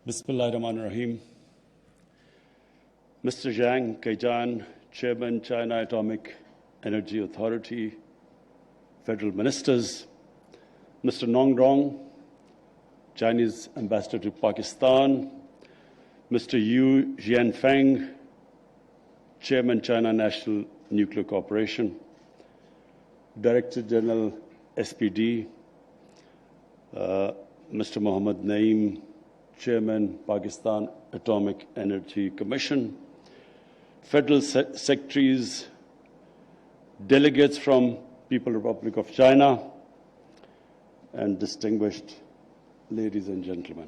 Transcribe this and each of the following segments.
Bismillahirrahmanirrahim. Mr. Zhang Kaijan, Chairman, China Atomic Energy Authority, Federal Ministers, Mr. Nong Rong, Chinese Ambassador to Pakistan, Mr. Yu Jianfeng, Chairman, China National Nuclear Corporation, Director General SPD, Mr. Mohammad Naeem, Chairman, Pakistan Atomic Energy Commission, Federal Secretaries, delegates from People's Republic of China, and distinguished ladies and gentlemen.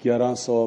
1100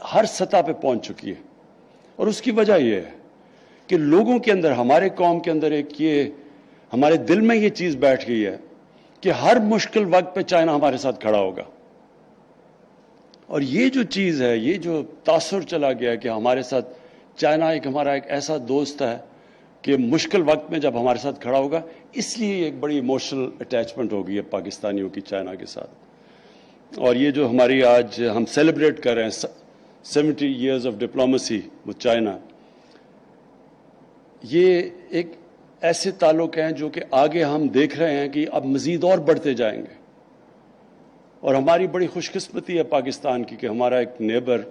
ہر سطح پہ پہنچ چکی ہے. اور اس کی وجہ یہ ہے کہ لوگوں کے اندر, ہمارے قوم کے اندر ایک یہ ہمارے دل میں یہ چیز بیٹھ گئی ہے کہ ہر مشکل وقت پہ چائنا ہمارے ساتھ کھڑا ہوگا. اور یہ جو چیز ہے, یہ جو تاثر چلا گیا کہ ہمارے ساتھ چائنا ہمارا ایک ایسا دوست ہے کہ مشکل وقت میں جب ہمارے ساتھ کھڑا ہوگا, اس لیے ایک بڑی ایموشنل اٹیچمنٹ ہو گئی ہے پاکستانیوں کی چائنا کے ساتھ. اور یہ جو ہماری آج ہم سیلیبریٹ کر رہے ہیں 70 years of diplomacy with China, یہ ایک ایسے تعلق ہیں جو کہ آگے ہم دیکھ رہے ہیں کہ اب مزید اور بڑھتے جائیں گے. اور ہماری بڑی خوش قسمتی ہے پاکستان کی کہ ہمارا ایک نیبر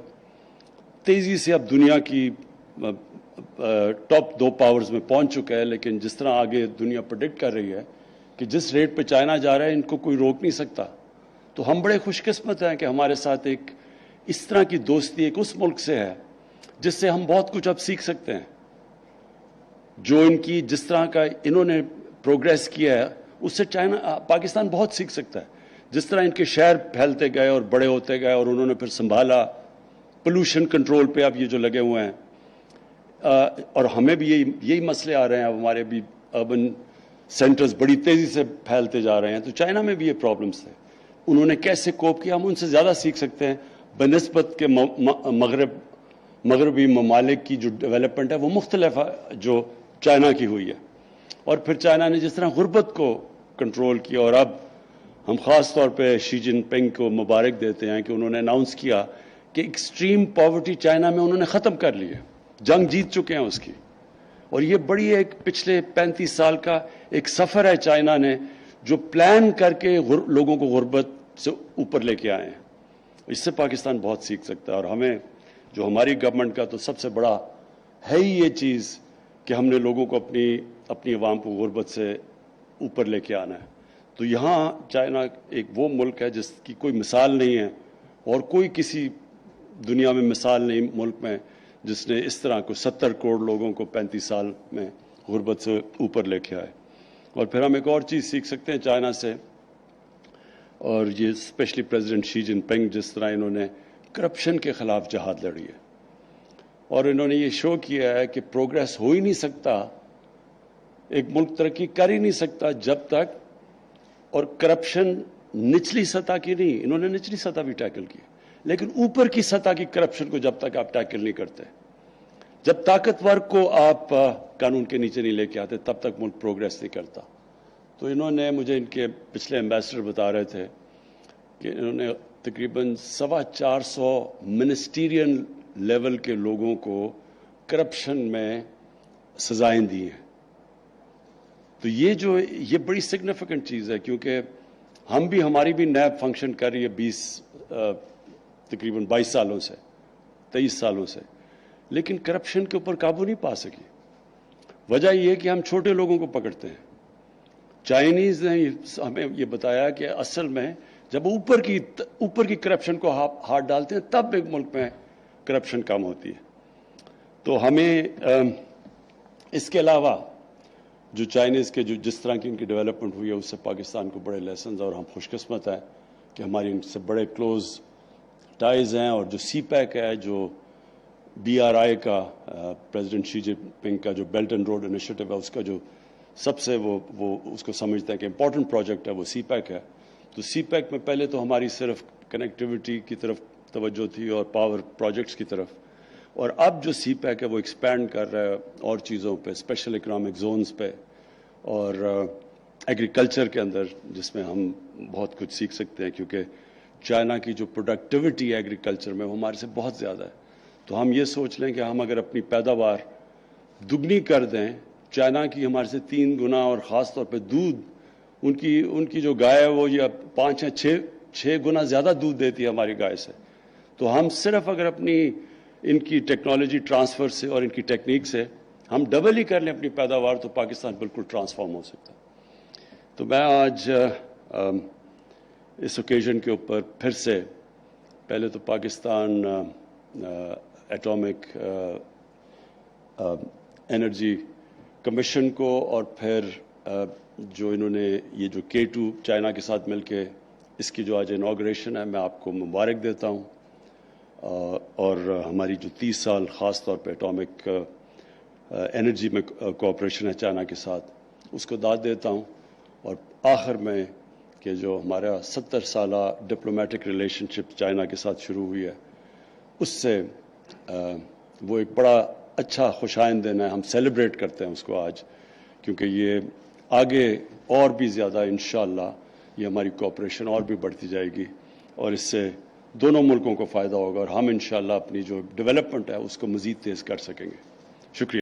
تیزی سے اب دنیا کی ٹاپ 2 پاورز میں پہنچ چکا ہے. لیکن جس طرح آگے دنیا پریڈکٹ کر رہی ہے کہ جس ریٹ پہ چائنا جا رہا ہے, ان کو کوئی روک نہیں سکتا. تو ہم بڑے خوش قسمت ہیں کہ ہمارے ساتھ ایک اس طرح کی دوستی ایک اس ملک سے ہے جس سے ہم بہت کچھ اب سیکھ سکتے ہیں. جو ان کی جس طرح کا انہوں نے پروگریس کیا ہے, اس سے پاکستان بہت سیکھ سکتا ہے. جس طرح ان کے شہر پھیلتے گئے اور بڑے ہوتے گئے اور انہوں نے پھر سنبھالا, پولوشن کنٹرول پہ اب یہ جو لگے ہوئے ہیں, اور ہمیں بھی یہی مسئلے آ رہے ہیں. اب ہمارے بھی اربن سینٹرز بڑی تیزی سے پھیلتے جا رہے ہیں. تو چائنا میں بھی یہ پرابلمس تھے, انہوں نے کیسے کوپ کیا, ہم ان سے زیادہ سیکھ سکتے ہیں بنسبت کے مغربی ممالک کی جو ڈیولپمنٹ ہے وہ مختلف ہے جو چائنا کی ہوئی ہے. اور پھر چائنا نے جس طرح غربت کو کنٹرول کیا, اور اب ہم خاص طور پہ شی جن پنگ کو مبارک دیتے ہیں کہ انہوں نے اناؤنس کیا کہ ایکسٹریم پاورٹی چائنا میں انہوں نے ختم کر لی ہے, جنگ جیت چکے ہیں اس کی. اور یہ بڑی ایک پچھلے 35 سال کا ایک سفر ہے چائنا نے جو پلان کر کے لوگوں کو غربت سے اوپر لے کے آئے ہیں. اس سے پاکستان بہت سیکھ سکتا ہے. اور ہمیں جو ہماری گورنمنٹ کا تو سب سے بڑا ہے ہی یہ چیز کہ ہم نے لوگوں کو اپنی عوام کو غربت سے اوپر لے کے آنا ہے. تو یہاں چائنا ایک وہ ملک ہے جس کی کوئی مثال نہیں ہے, اور کوئی کسی دنیا میں مثال نہیں ملک میں جس نے اس طرح کو 70 کروڑ لوگوں کو 35 سال میں غربت سے اوپر لے کے آئے. اور پھر ہم ایک اور چیز سیکھ سکتے ہیں چائنا سے, اور یہ اسپیشلی پریزیڈنٹ شی جن پنگ جس طرح انہوں نے کرپشن کے خلاف جہاد لڑی ہے, اور انہوں نے یہ شو کیا ہے کہ پروگریس ہو ہی نہیں سکتا, ایک ملک ترقی کر ہی نہیں سکتا جب تک, اور کرپشن نچلی سطح کی نہیں, انہوں نے نچلی سطح بھی ٹیکل کی, لیکن اوپر کی سطح کی کرپشن کو جب تک آپ ٹیکل نہیں کرتے, جب طاقتور کو آپ قانون کے نیچے نہیں لے کے آتے, تب تک ملک پروگریس نہیں کرتا. تو انہوں نے مجھے ان کے پچھلے ایمبیسڈر بتا رہے تھے کہ انہوں نے تقریباً 450 منسٹیرین لیول کے لوگوں کو کرپشن میں سزائیں دی ہیں. تو یہ بڑی سگنیفیکنٹ چیز ہے, کیونکہ ہماری بھی نیب فنکشن کر رہی ہے تقریباً 22 سالوں سے 23 سالوں سے, لیکن کرپشن کے اوپر قابو نہیں پا سکی. وجہ یہ ہے کہ ہم چھوٹے لوگوں کو پکڑتے ہیں. چائنیز نے ہمیں یہ بتایا کہ اصل میں جب اوپر کی کرپشن کو ہاتھ ڈالتے ہیں تب ایک ملک میں کرپشن کم ہوتی ہے. تو ہمیں اس کے علاوہ جو چائنیز کے جس طرح کی ان کی ڈیولپمنٹ ہوئی ہے اس سے پاکستان کو بڑے لیسنز, اور ہم خوش قسمت ہیں کہ ہماری ان سے بڑے کلوز ٹائز ہیں. اور جو سی پیک ہے, جو BRI کا پریزیڈنٹ شی جن پنگ کا جو بیلٹ اینڈ روڈ انیشیٹو ہے, اس کا جو سب سے وہ اس کو سمجھتے ہیں کہ امپورٹنٹ پروجیکٹ ہے, وہ سی پیک ہے. تو سی پیک میں پہلے تو ہماری صرف کنیکٹیوٹی کی طرف توجہ تھی اور پاور پروجیکٹس کی طرف, اور اب جو سی پیک ہے وہ ایکسپینڈ کر رہا ہے اور چیزوں پہ, اسپیشل اکنامک زونز پہ اور ایگریکلچر کے اندر, جس میں ہم بہت کچھ سیکھ سکتے ہیں, کیونکہ چائنا کی جو پروڈکٹیوٹی ہے ایگریکلچر میں وہ ہمارے سے بہت زیادہ ہے. تو ہم یہ سوچ لیں کہ ہم اگر اپنی پیداوار دگنی کر دیں, چائنا کی ہمارے سے 3 گنا, اور خاص طور پہ دودھ, ان کی جو گائے ہے وہ یہ 5 یا 6 گنا زیادہ دودھ دیتی ہے ہماری گائے سے. تو ہم صرف اگر ان کی ٹیکنالوجی ٹرانسفر سے اور ان کی ٹیکنیک سے ہم ڈبل ہی کر لیں اپنی پیداوار, تو پاکستان بالکل ٹرانسفارم ہو سکتا ہے. تو میں آج اس اوکیزن کے اوپر پھر سے پہلے تو پاکستان ایٹامک انرجی کمیشن کو, اور پھر جو انہوں نے یہ جو K2 چائنا کے ساتھ مل کے اس کی جو آج انوگریشن ہے, میں آپ کو مبارک دیتا ہوں. اور ہماری جو 30 سال خاص طور پہ اٹامک انرجی میں کوآپریشن ہے چائنا کے ساتھ، اس کو داد دیتا ہوں. اور آخر میں کہ جو ہمارا 70 سالہ ڈپلومیٹک ریلیشن شپ چائنا کے ساتھ شروع ہوئی ہے، اس سے وہ ایک بڑا اچھا خوش آئند دن ہے. ہم سیلیبریٹ کرتے ہیں اس کو آج، کیونکہ یہ آگے اور بھی زیادہ انشاءاللہ یہ ہماری کوآپریشن اور بھی بڑھتی جائے گی، اور اس سے دونوں ملکوں کو فائدہ ہوگا، اور ہم انشاءاللہ اپنی جو ڈیولپمنٹ ہے اس کو مزید تیز کر سکیں گے. شکریہ.